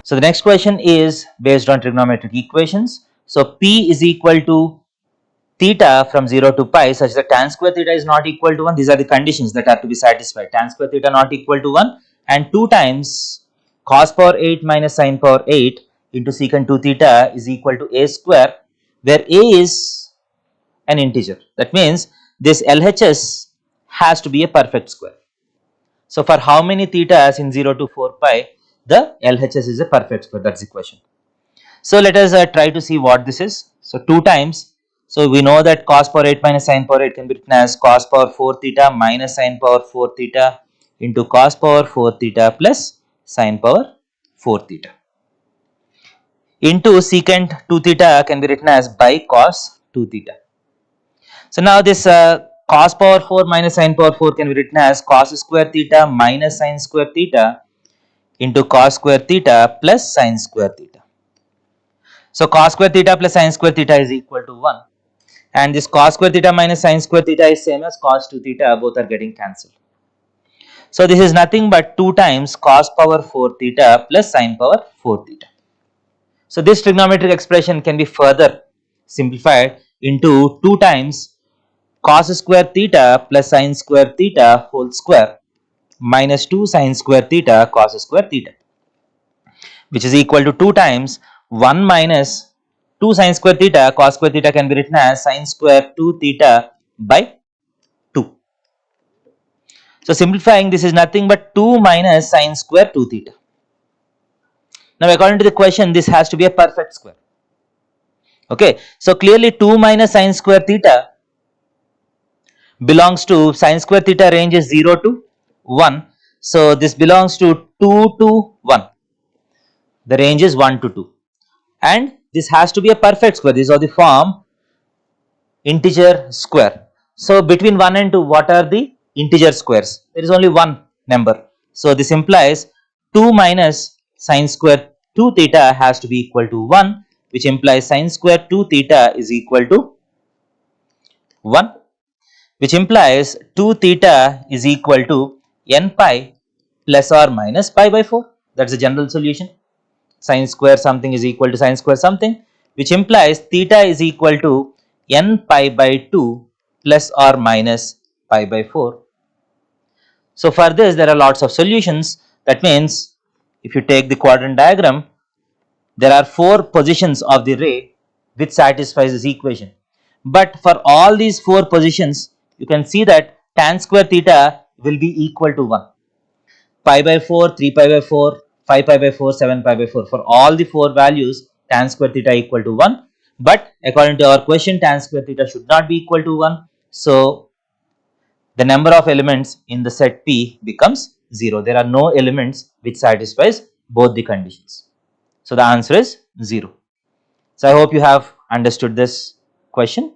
So the next question is based on trigonometric equations. So P is equal to theta from 0 to pi such that tan square theta is not equal to 1. These are the conditions that have to be satisfied. Tan square theta not equal to 1 and 2 times cos power 8 minus sin power 8 into secant 2 theta is equal to a square, where a is an integer. That means this LHS has to be a perfect square. So for how many thetas in 0 to 4 pi, the LHS is a perfect square. That's the question. So let us try to see what this is. So 2 times, so we know that cos power 8 minus sin power 8 can be written as cos power 4 theta minus sin power 4 theta into cos power 4 theta plus sin power 4 theta into secant 2 theta can be written as by cos 2 theta. So now this cos power 4 minus sin power 4 can be written as cos square theta minus sin square theta into cos square theta plus sin square theta. So cos square theta plus sin square theta is equal to 1, and this cos square theta minus sin square theta is same as cos 2 theta, both are getting cancelled. So this is nothing but 2 times cos power 4 theta plus sin power 4 theta. So this trigonometric expression can be further simplified into 2 times cos square theta plus sin square theta whole square minus 2 sin square theta cos square theta, which is equal to 2 times 1 minus 2 sin square theta cos square theta can be written as sin square 2 theta by 2. So simplifying, this is nothing but 2 minus sin square 2 theta. Now according to the question, this has to be a perfect square. Okay, so clearly 2 minus sin square theta belongs to sin square theta range is 0 to 1. So this belongs to 2 to 1. The range is 1 to 2. And this has to be a perfect square. These are the form integer square. So between 1 and 2, what are the integer squares? There is only one number. So this implies 2 minus sin square 2 theta has to be equal to 1, which implies sin square 2 theta is equal to 1, which implies 2 theta is equal to n pi plus or minus pi by 4. That is the general solution. Sin square something is equal to sin square something, which implies theta is equal to n pi by 2 plus or minus pi by 4. So for this there are lots of solutions. That means if you take the quadrant diagram, there are 4 positions of the ray which satisfies this equation. But for all these 4 positions, you can see that tan square theta will be equal to 1. Pi by 4, 3 pi by 4, 5 pi by 4, 7 pi by 4. For all the 4 values, tan square theta equal to 1. But according to our question, tan square theta should not be equal to 1. So the number of elements in the set P becomes 0. There are no elements which satisfies both the conditions. So the answer is 0. So I hope you have understood this question.